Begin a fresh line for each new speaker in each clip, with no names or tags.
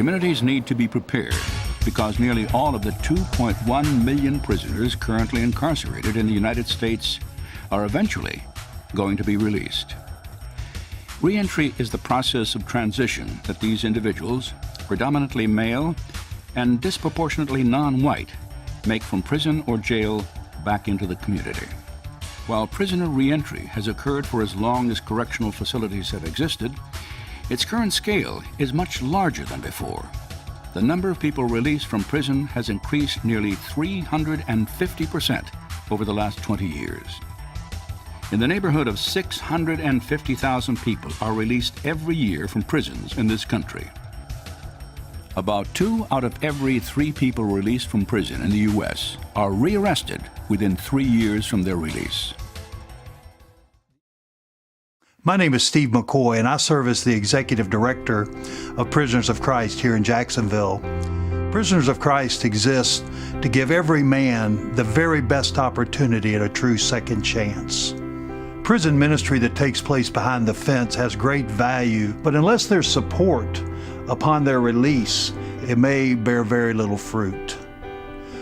Communities need to be prepared because nearly all of the 2.1 million prisoners currently incarcerated in the United States are eventually going to be released. Reentry is the process of transition that these individuals, predominantly male and disproportionately non-white, make from prison or jail back into the community. While prisoner reentry has occurred for as long as correctional facilities have existed, its current scale is much larger than before. The number of people released from prison has increased nearly 350% over the last 20 years. In the neighborhood of 650,000 people are released every year from prisons in this country. About 2 out of every 3 people released from prison in the U.S. are rearrested within 3 years from their release.
My name is Steve McCoy, and I serve as the Executive Director of Prisoners of Christ here in Jacksonville. Prisoners of Christ exists to give every man the very best opportunity at a true second chance. Prison ministry that takes place behind the fence has great value, but unless there's support upon their release, it may bear very little fruit.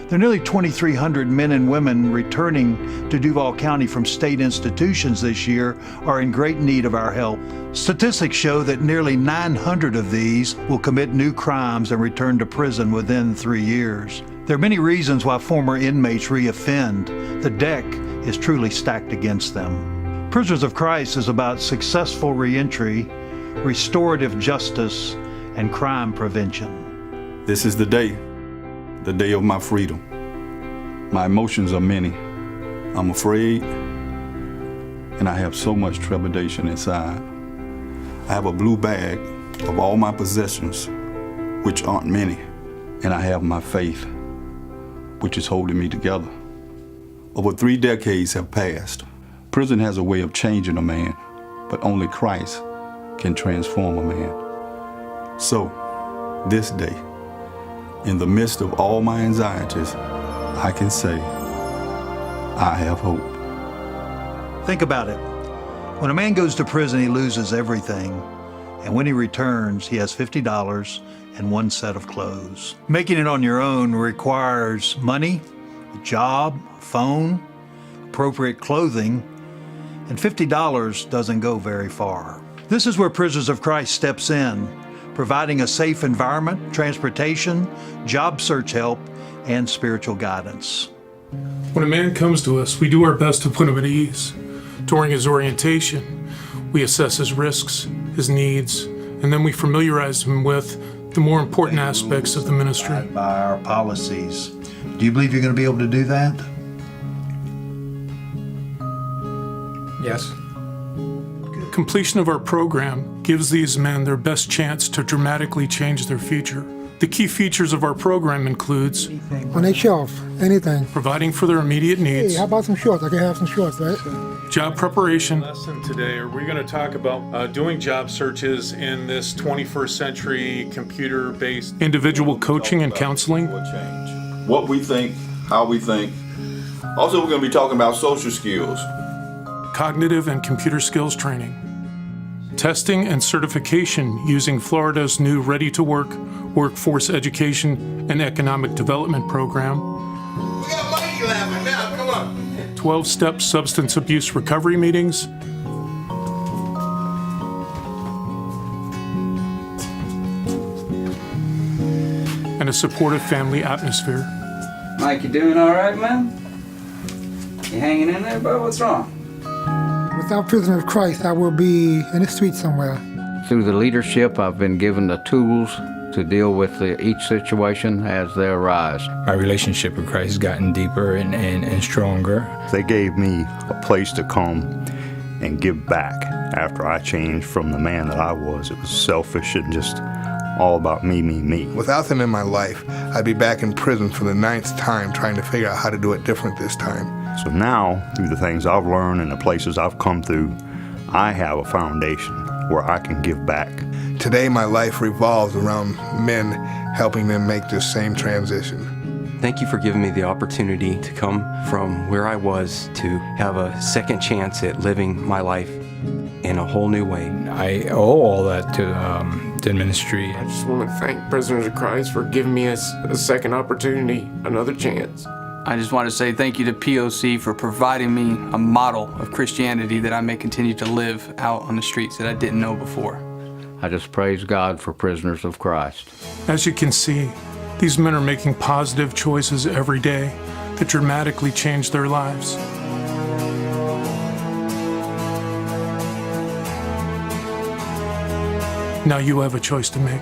There are nearly 2,300 men and women returning to Duval County from state institutions this year are in great need of our help. Statistics show that nearly 900 of these will commit new crimes and return to prison within 3 years. There are many reasons why former inmates reoffend. The deck is truly stacked against them. Prisoners of Christ is about successful reentry, restorative justice, and crime prevention.
This is the day of my freedom. My emotions are many. I'm afraid, and I have so much trepidation inside. I have a blue bag of all my possessions, which aren't many, and I have my faith, which is holding me together. Over 3 decades have passed. Prison has a way of changing a man, but only Christ can transform a man. So, this day, in the midst of all my anxieties, I can say, I have hope.
Think about it. When a man goes to prison, he loses everything. And when he returns, he has $50 and 1 set of clothes. Making it on your own requires money, a job, a phone, appropriate clothing, and $50 doesn't go very far. This is where Prisoners of Christ steps in, providing a safe environment, transportation, job search help, and spiritual guidance.
When a man comes to us, we do our best to put him at ease. During his orientation, we assess his risks, his needs, and then we familiarize him with the more important aspects of the ministry.
By our policies. Do you believe you're going to be able to do that?
Yes.
Completion of our program gives these men their best chance to dramatically change their future. The key features of our program includes
On a shelf, anything.
providing for their immediate needs,
Hey, how about some shorts? I can have some shorts, right?
job preparation. Lesson today, are we going to talk about doing job searches in this 21st century computer-based individual coaching and counseling?
What we think, how we think. Also, we're going to be talking about social skills.
Cognitive and computer skills training. Testing and certification using Florida's new Ready to Work Workforce Education and Economic Development Program.
We got Mikey laughing now, come on.
12-step substance abuse recovery meetings. And a supportive family atmosphere.
Mike, you doing all right, man? You hanging in there, bud? What's wrong?
Without Prisoner of Christ, I will be in the street somewhere.
Through the leadership, I've been given the tools to deal with each situation as they arise.
My relationship with Christ has gotten deeper and stronger.
They gave me a place to come and give back after I changed from the man that I was. It was selfish and just all about me, me, me.
Without them in my life, I'd be back in prison for the 9th time trying to figure out how to do it different this time.
So now, through the things I've learned and the places I've come through, I have a foundation where I can give back.
Today, my life revolves around men helping them make this same transition.
Thank you for giving me the opportunity to come from where I was to have a second chance at living my life in a whole new way.
I owe all that to in ministry.
I just want to thank Prisoners of Christ for giving me a second opportunity, another chance.
I just want to say thank you to POC for providing me a model of Christianity that I may continue to live out on the streets that I didn't know before.
I just praise God for Prisoners of Christ.
As you can see, these men are making positive choices every day that dramatically change their lives. Now you have a choice to make.